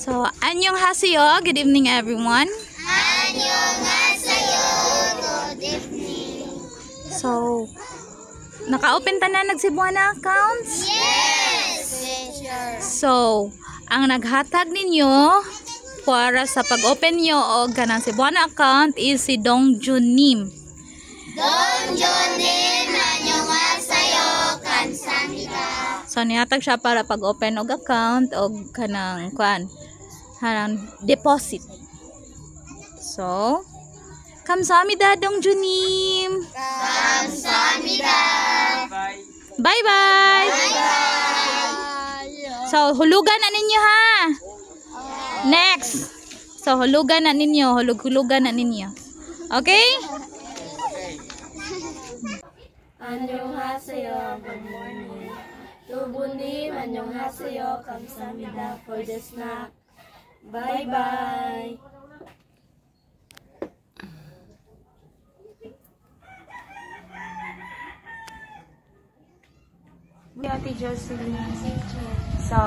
So, annyeonghaseyo. Good evening, everyone. Annyeonghaseyo. Good evening. So, naka-open ta na nagsibuana accounts? Yes, teacher. So, ang naghatag ninyo para sa pag-open nyo o ganang Cebuana account is si Dongjun Nim. Donjonin, annyeonghaseyo. Kamsahamnida. So, nihatag siya para pag-open og account o kanang hanang deposit. So, kamsahamnida Dongjun Nim. Kamsahamnida. Bye-bye. So, hulugan na ninyo ha. Next. So, hulugan na ninyo. Hulugan na ninyo. Okay? Annyeonghaseyo, good morning. Tubunim, annyeonghaseyo, kamsahamnida for the snack. Bye-bye. Ate Jocelyn. So,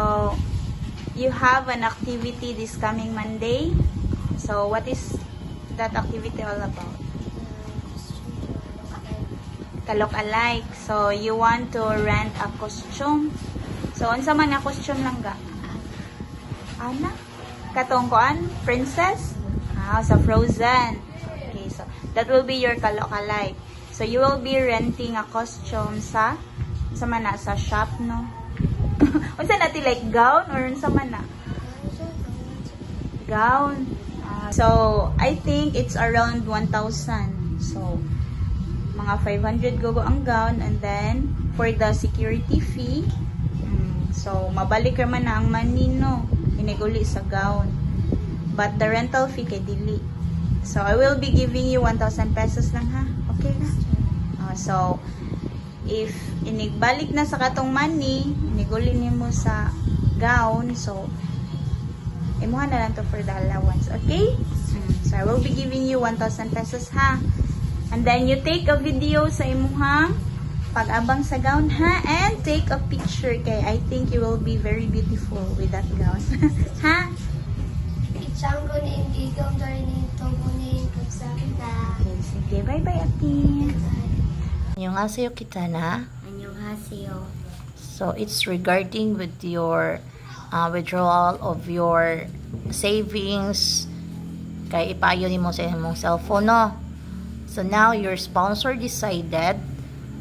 you have an activity this coming Monday. So, what is that activity all about? Kalok-alike. So, you want to rent a costume. So, unsa man na costume lang ga? Ana? Katungkuan? Princess? Sa Frozen. Okay, so, that will be your kalok-alike. So, you will be renting a costume sa man na sa shop, no? Unsa natin, like gown or unsa man na? Gown. So, I think it's around 1,000. So, mga 500 gogo ang gown, and then for the security fee, so mabalik naman na ang money, no? Iniguli sa gown. But the rental fee kay dili. So, I will be giving you 1,000 pesos lang, ha? Okay na? So, if inigbalik na sa katong money, iniguli nimo sa gown, so imuha na lang to for the allowance, okay? So I will be giving you 1,000 pesos, ha? And then you take a video sa imuhang pag-abang sa gown, ha? And take a picture, kay I think you will be very beautiful with that gown. Ha? Ichanggunin, igonggunin, tubunin, kamsahamnida. Okay, sige. Bye-bye, ate. Annyeonghaseyo kita na. Annyeonghaseyo. So it's regarding with your withdrawal of your savings kay ipayo nimo sa imong cellphone, no? So now your sponsor decided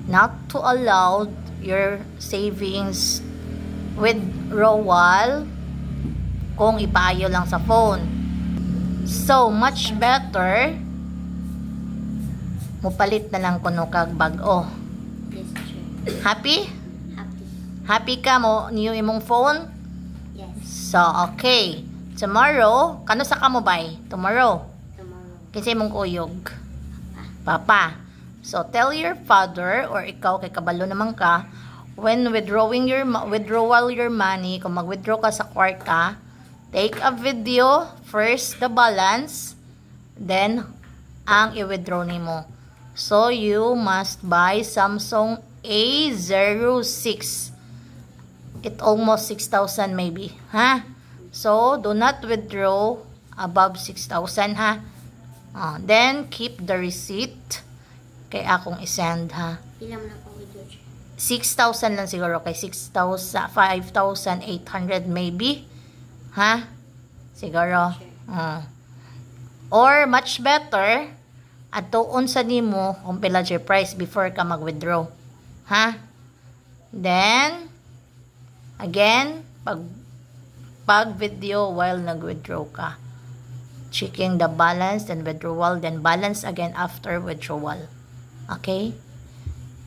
not to allow your savings withdrawal kung ipayo lang sa phone. So much better mupalit na lang kuno kag bag-o. Yes, teacher. Happy? Happy. Happy ka mo niyo imong phone? Yes. So, okay. Tomorrow, kano sa kamo bay? Tomorrow. Tomorrow. Kinsa imong kuyog? Papa. So, tell your father or ikaw kay kabalo naman ka, when withdrawal your money, kung mag-withdraw ka sa kwarta, take a video, first the balance, then ang i-withdraw nimo. So, you must buy Samsung A06. It almost 6,000 maybe. Ha? So, do not withdraw above 6,000, ha? Then, keep the receipt. Kay akong isend, ha? Ilang na po video, 6,000 lang siguro. Kay 6,000, 5,800 maybe. Ha? Siguro. Or, much better, atuon sa nimo kung pila your price before ka mag-withdraw. Ha? Then, again, pag video while nag-withdraw ka. Checking the balance, then withdrawal, then balance again after withdrawal. Okay?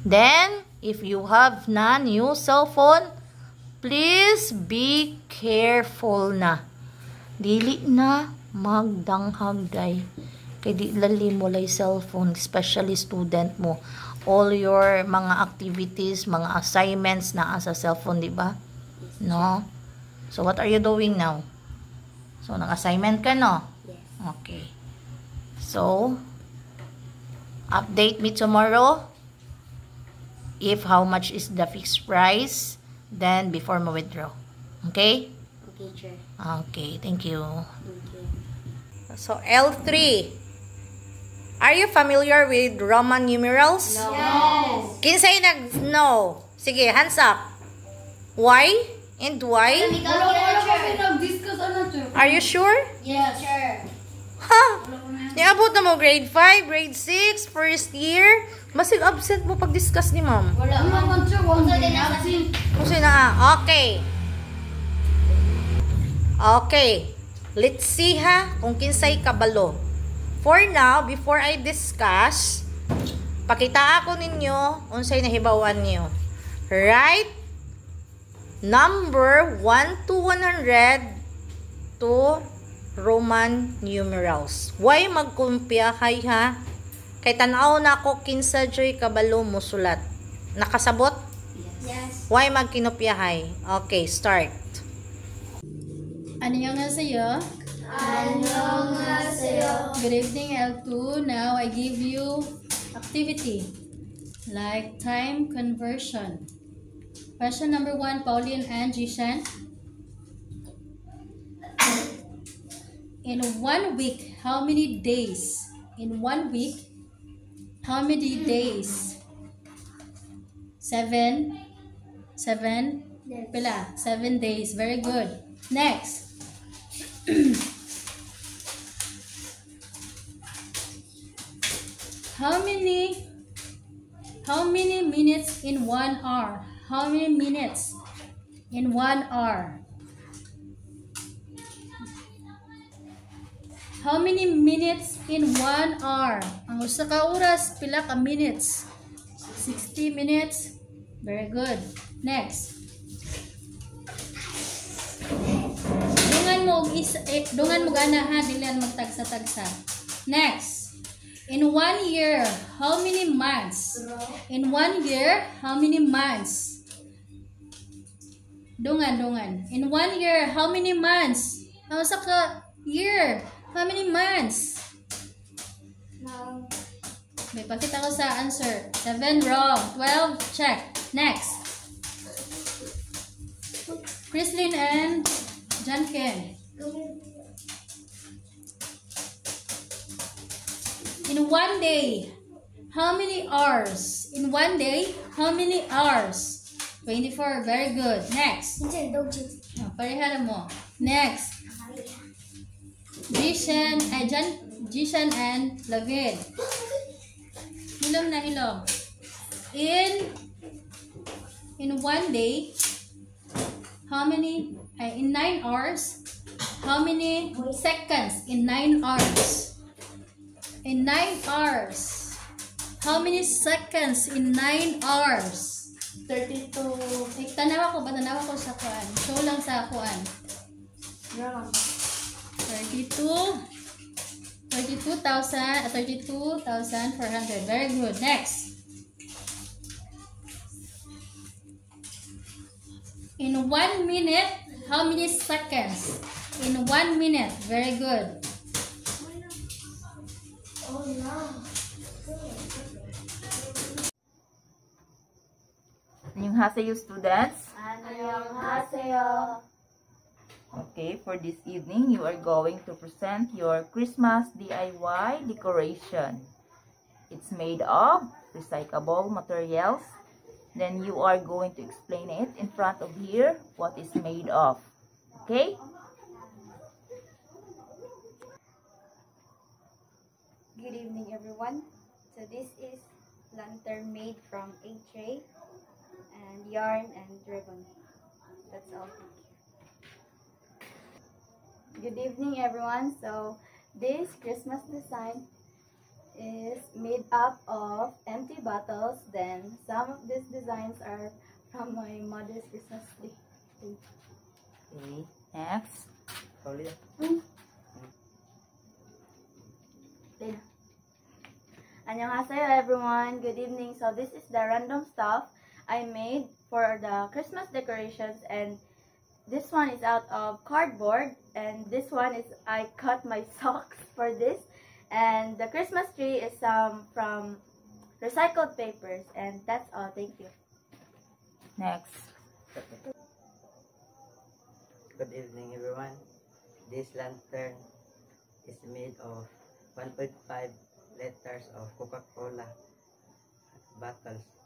Then, if you have na new cellphone, please be careful na. Dili na magdanghagday. Kay di lali mo lay cellphone, especially student mo. All your mga activities, mga assignments na sa cellphone, di ba? No? So, what are you doing now? So, nag-assignment ka, no? Yes. Okay. So, update me tomorrow if how much is the fixed price, then before mo withdraw. Okay? teacher. Okay, thank you. Thank you. So, L3. Are you familiar with Roman numerals? No. Yes. Kinsay no? Sige, hands up. Why? And why? Wala kasi nag-discuss ano to. Are you sure? Yes. Ha? Niabot na mo grade 5, grade 6, first year. Masig absent mo pag-discuss ni ma'am. Wala naman siya. Absent. Kasi na, okay. Okay. Let's see ha, kung kinsay kabalo. For now, before I discuss, pakita ako ninyo unsay nahibawan niyo. Right? Number 1 to 100 to Roman numerals. Why magkumpiyahay ha? Kay tanaw na ako kinsa joy kabalo mo sulat. Nakasabot? Yes. Why magkinupyahay? Okay, start. 안녕하세요. 안녕하세요. Good evening, L2. Now I give you activity like time conversion. Question number 1, Pauline and Jishan. In 1 week, how many days? In 1 week, how many days? 7. 7. Pila? 7 days. Very good. Next. How many minutes in 1 hour? How many minutes in 1 hour? How many minutes in 1 hour? Ang usa ka oras pila ka minutes? 60 minutes. Very good. Next. Dungan mo gana ha, dilan magtagsa-tagsa. Next. In 1 year, how many months? In 1 year, how many months? Dungan. In 1 year, how many months? Ang usa ka year, how many months? No. May pakita ko sa answer. 7 wrong. 12 check. Next. Chrislyn and Janken. In 1 day, how many hours? In 1 day, how many hours? 24. Very good. Next. Pareha mo. Next. Jishan and Lavin. Hilom na hilom. In 1 day, how many? In 9 hours, how many seconds? In 9 hours. In 9 hours, how many seconds? In 9 hours. 32. Tanawa ko sa kuan. Show lang sa kuan. 32,400. Very good. Next. In 1 minute, how many seconds? In 1 minute. Very good. Oh no. Annyeonghaseyo students. 안녕하세요. Okay, for this evening, you are going to present your Christmas DIY decoration. It's made of recyclable materials. Then you are going to explain it in front of here, what it's made of. Okay? Good evening, everyone. So this is lantern made from egg tray and yarn and ribbon. That's all. Good evening, everyone. So this Christmas design is made up of empty bottles. Then some of these designs are from my mother's Christmas tree. Okay, next. Annyeonghaseyo, everyone. Good evening. So this is the random stuff I made for the Christmas decorations, and this one is out of cardboard, and this one is I cut my socks for this, and the Christmas tree is from recycled papers, and that's all. Thank you. Next. Good evening, everyone. This lantern is made of 1.5 liters of Coca-Cola bottles.